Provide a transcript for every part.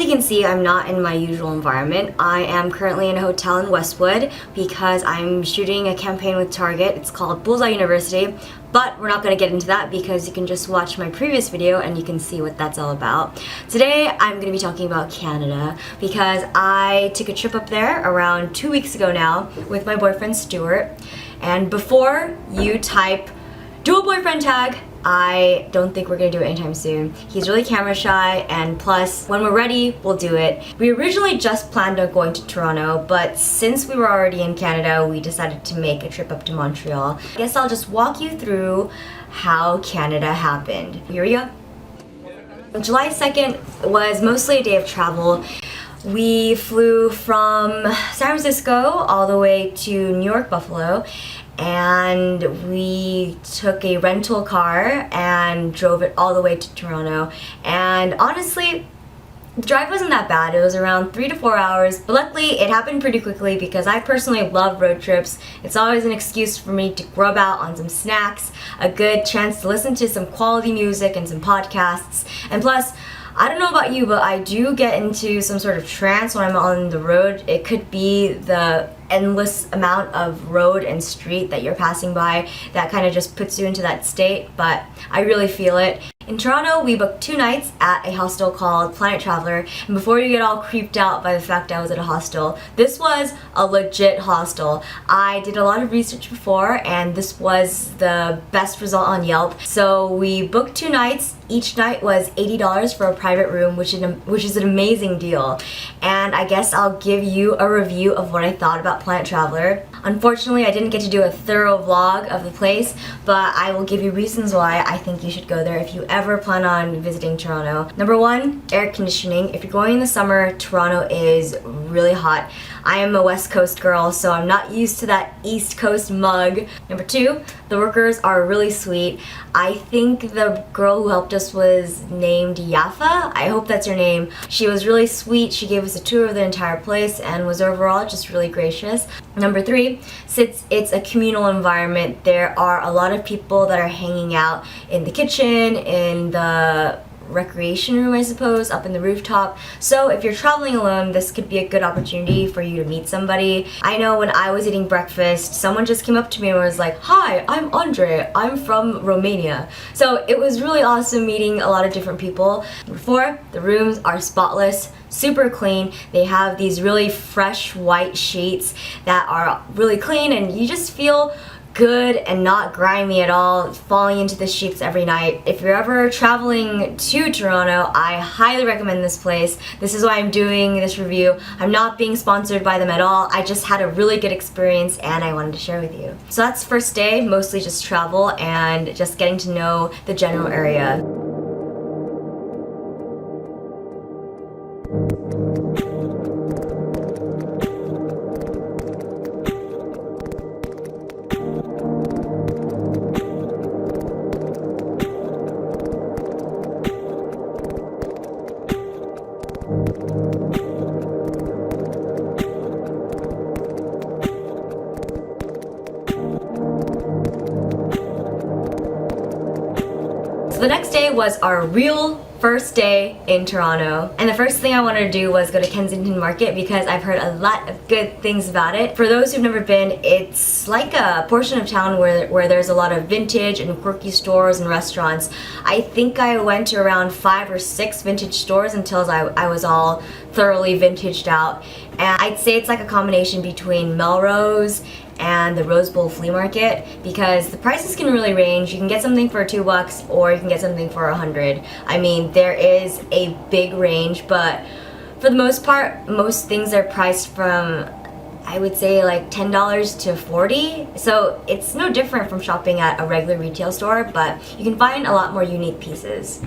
you can see, I'm not in my usual environment. I am currently in a hotel in Westwood because I'm shooting a campaign with Target. It's called Bullseye University, but we're not going to get into that because you can just watch my previous video and you can see what that's all about. Today, I'm going to be talking about Canada because I took a trip up there around 2 weeks ago now with my boyfriend Stuart. And before you type dual boyfriend tag, I don't think we're gonna do it anytime soon. He's really camera shy, and plus, when we're ready, we'll do it. We originally just planned on going to Toronto, but since we were already in Canada, we decided to make a trip up to Montreal. I guess I'll just walk you through how Canada happened. Here we go. July 2nd was mostly a day of travel. We flew from San Francisco all the way to New York, Buffalo, and we took a rental car and drove it all the way to Toronto. And honestly, the drive wasn't that bad. It was around 3 to 4 hours, but luckily it happened pretty quickly because I personally love road trips. It's always an excuse for me to grub out on some snacks, a good chance to listen to some quality music and some podcasts, and plus, I don't know about you, but I do get into some sort of trance when I'm on the road. It could be the endless amount of road and street that you're passing by that kind of just puts you into that state, but I really feel it. In Toronto, we booked 2 nights at a hostel called Planet Traveler, and before you get all creeped out by the fact I was at a hostel, this was a legit hostel. I did a lot of research before, and this was the best result on Yelp. So we booked 2 nights. Each night was $80 for a private room, which is an amazing deal. And I guess I'll give you a review of what I thought about Planet Traveler. Unfortunately, I didn't get to do a thorough vlog of the place, but I will give you reasons why I think you should go there if you ever plan on visiting Toronto. Number 1, air conditioning. If you're going in the summer, Toronto is really hot. I am a West Coast girl, so I'm not used to that East Coast mug. Number 2, the workers are really sweet. I think the girl who helped us was named Yafa. I hope that's her name. She was really sweet. She gave us a tour of the entire place and was overall just really gracious. Number 3, since it's a communal environment, there are a lot of people that are hanging out in the kitchen, in the recreation room, I suppose, up in the rooftop. So if you're traveling alone, this could be a good opportunity for you to meet somebody. I know when I was eating breakfast, someone just came up to me and was like, "Hi, I'm Andre. I'm from Romania." So it was really awesome meeting a lot of different people. Number 4, the rooms are spotless, super clean. They have these really fresh white sheets that are really clean, and you just feel good and not grimy at all, falling into the sheets every night. If you're ever traveling to Toronto, I highly recommend this place. This is why I'm doing this review. I'm not being sponsored by them at all. I just had a really good experience and I wanted to share with you. So that's first day, mostly just travel and just getting to know the general area. So the next day was our real first day in Toronto, and the first thing I wanted to do was go to Kensington Market because I've heard a lot of good things about it. For those who've never been, it's like a portion of town where there's a lot of vintage and quirky stores and restaurants. I think I went to around 5 or 6 vintage stores until I was all thoroughly vintaged out. And I'd say it's like a combination between Melrose and the Rose Bowl flea market because the prices can really range. You can get something for $2 or you can get something for $100. I mean, there is a big range, but for the most part, most things are priced from, I would say, like $10 to $40. So it's no different from shopping at a regular retail store, but you can find a lot more unique pieces.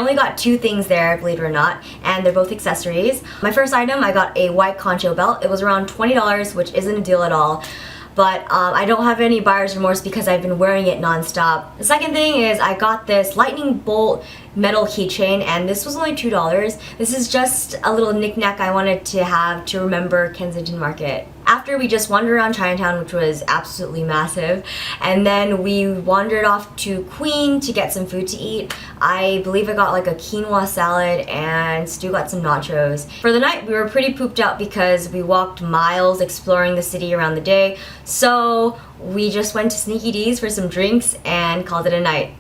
only got 2 things there, believe it or not, and they're both accessories. My first item, I got a white concho belt. It was around $20, which isn't a deal at all. But I don't have any buyer's remorse because I've been wearing it non-stop. The second thing is I got this lightning bolt metal keychain, and this was only $2. This is just a little knickknack I wanted to have to remember Kensington Market. After we just wandered around Chinatown, which was absolutely massive, and then we wandered off to Queen to get some food to eat. I believe I got like a quinoa salad and Stu got some nachos. For the night, we were pretty pooped out because we walked miles exploring the city around the day, so we just went to Sneaky D's for some drinks and called it a night.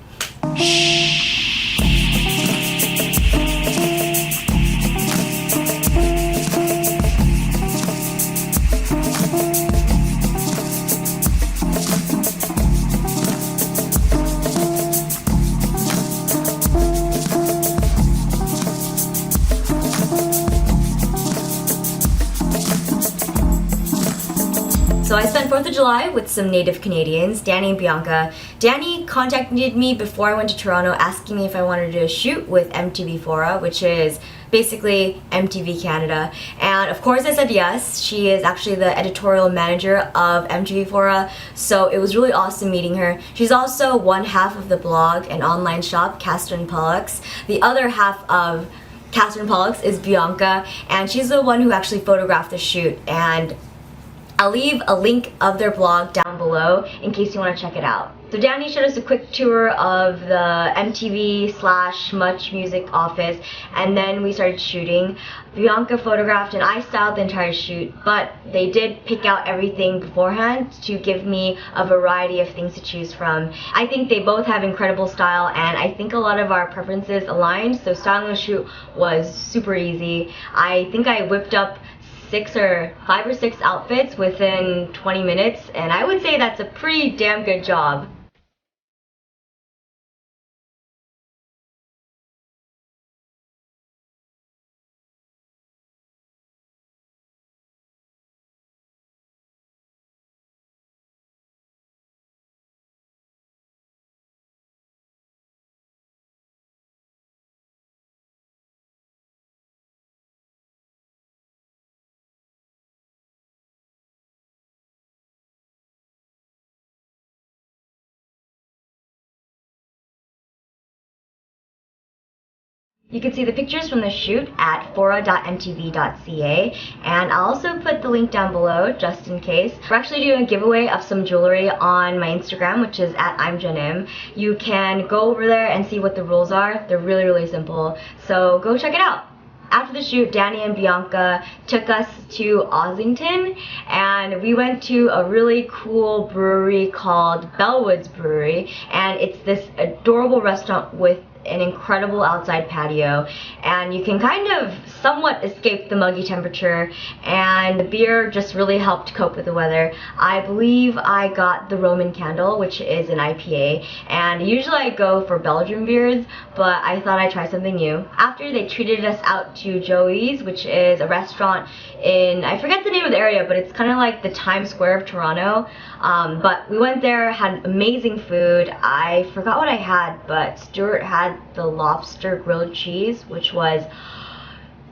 So I spent 4th of July with some native Canadians, Danny and Bianca. Danny contacted me before I went to Toronto asking me if I wanted to shoot with MTV Fora, which is basically MTV Canada. And of course I said yes. She is actually the editorial manager of MTV Fora, so it was really awesome meeting her. She's also one half of the blog and online shop, Castor and Pollux. The other half of Castor and Pollux is Bianca, and she's the one who actually photographed the shoot. And I'll leave a link of their blog down below in case you want to check it out. So Danny showed us a quick tour of the MTV/Much Music office, and then we started shooting. Bianca photographed and I styled the entire shoot, but they did pick out everything beforehand to give me a variety of things to choose from. I think they both have incredible style, and I think a lot of our preferences aligned, so styling the shoot was super easy. I think I whipped up 5 or 6 outfits within 20 minutes, and I would say that's a pretty damn good job. You can see the pictures from the shoot at fora.mtv.ca, and I'll also put the link down below just in case. We're actually doing a giveaway of some jewelry on my Instagram, which is at I'mJenn. You can go over there and see what the rules are. They're really, really simple, so go check it out. After the shoot, Danny and Bianca took us to Ossington, and we went to a really cool brewery called Bellwoods Brewery, and it's this adorable restaurant with an incredible outside patio, and you can kind of somewhat escape the muggy temperature, and the beer just really helped cope with the weather. I believe I got the Roman Candle, which is an IPA, and usually I go for Belgian beers, but I thought I'd try something new. After, they treated us out to Joey's, which is a restaurant in, I forget the name of the area, but it's kind of like the Times Square of Toronto. But we went there, had amazing food. I forgot what I had, but Stuart had the lobster grilled cheese, which was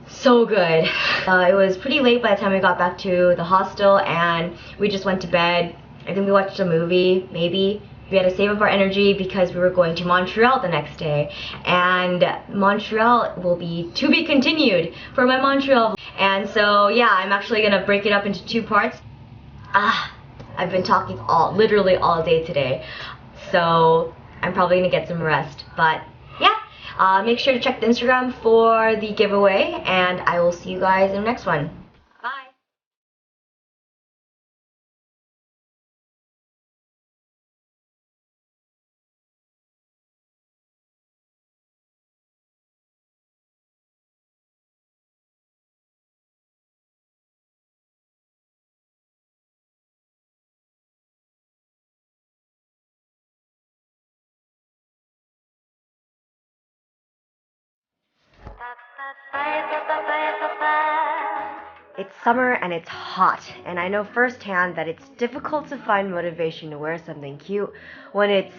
so good. It was pretty late by the time we got back to the hostel, and we just went to bed. I think we watched a movie, maybe. We had to save up our energy because we were going to Montreal the next day, and Montreal will be to be continued for my Montreal. And so yeah, I'm actually gonna break it up into 2 parts. I've been talking literally all day today, so I'm probably gonna get some rest. But yeah, make sure to check the Instagram for the giveaway, and I will see you guys in the next one. Bye. It's summer and it's hot, and I know firsthand that it's difficult to find motivation to wear something cute when it's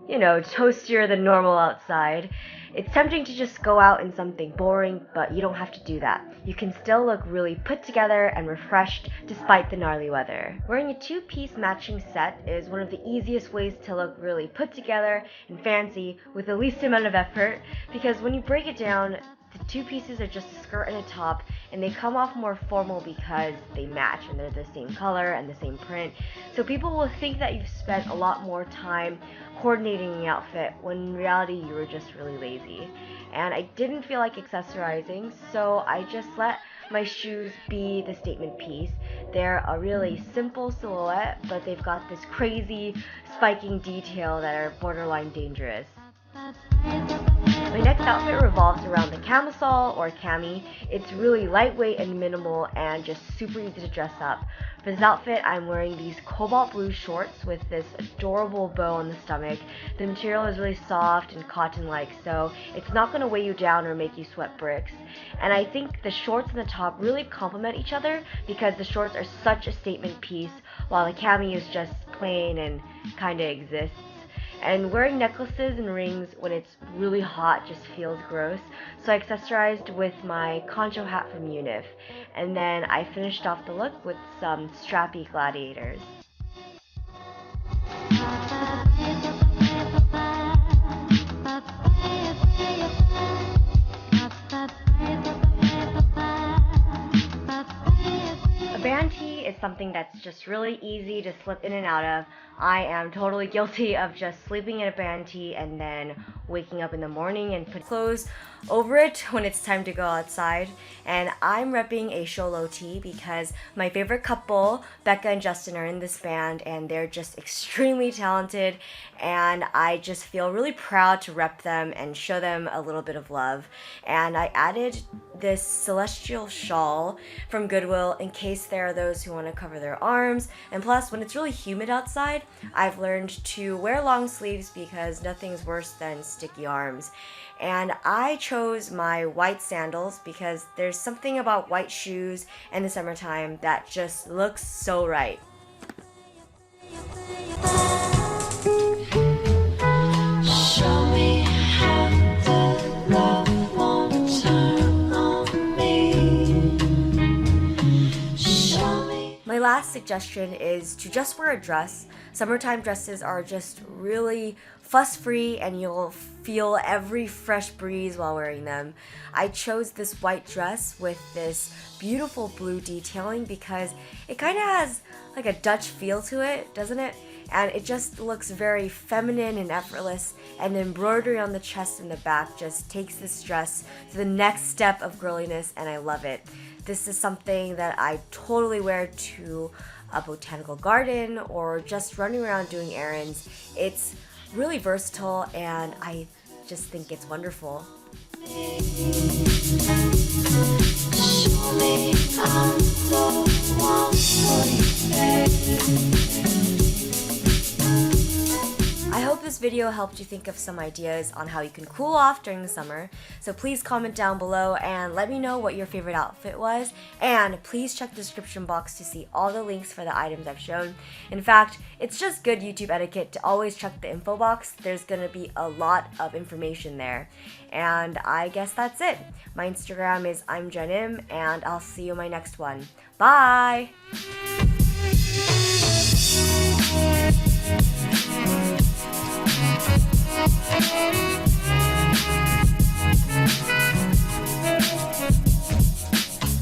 toastier than normal outside. It's tempting to just go out in something boring, but you don't have to do that. You can still look really put together and refreshed despite the gnarly weather. Wearing a two-piece matching set is one of the easiest ways to look really put together and fancy with the least amount of effort, because when you break it down, the two pieces are just a skirt and a top, and they come off more formal because they match and they're the same color and the same print. So people will think that you've spent a lot more time coordinating the outfit when in reality you were just really lazy. And I didn't feel like accessorizing, so I just let my shoes be the statement piece. They're a really simple silhouette, but they've got this crazy spiking detail that are borderline dangerous. My next outfit revolves around the camisole or cami. It's really lightweight and minimal and just super easy to dress up. For this outfit, I'm wearing these cobalt blue shorts with this adorable bow on the stomach. The material is really soft and cotton-like, so it's not going to weigh you down or make you sweat bricks. And I think the shorts and the top really complement each other because the shorts are such a statement piece, while the cami is just plain and kind of exists. And wearing necklaces and rings when it's really hot just feels gross, so I accessorized with my concho hat from Unif. And then I finished off the look with some strappy gladiators. A band tee is something that's just really easy to slip in and out of. I am totally guilty of just sleeping in a band tee and then waking up in the morning and put clothes over it when it's time to go outside. And I'm repping a Sholo tee because my favorite couple, Becca and Justin, are in this band and they're just extremely talented, and I just feel really proud to rep them and show them a little bit of love. And I added this celestial shawl from Goodwill in case there are those who want to cover their arms. And plus, when it's really humid outside, I've learned to wear long sleeves because nothing's worse than sticky arms. And I chose my white sandals because there's something about white shoes in the summertime that just looks so right. My last suggestion is to just wear a dress. Summertime dresses are just really fuss-free and you'll feel every fresh breeze while wearing them. I chose this white dress with this beautiful blue detailing because it kind of has like a Dutch feel to it, doesn't it? And it just looks very feminine and effortless, and the embroidery on the chest and the back just takes this dress to the next step of girliness, and I love it. This is something that I totally wear to a botanical garden or just running around doing errands. It's really versatile and I just think it's wonderful. I hope this video helped you think of some ideas on how you can cool off during the summer. So please comment down below and let me know what your favorite outfit was. And please check the description box to see all the links for the items I've shown. In fact, it's just good YouTube etiquette to always check the info box. There's gonna be a lot of information there. And I guess that's it. My Instagram is I'm Jenn, and I'll see you in my next one. Bye!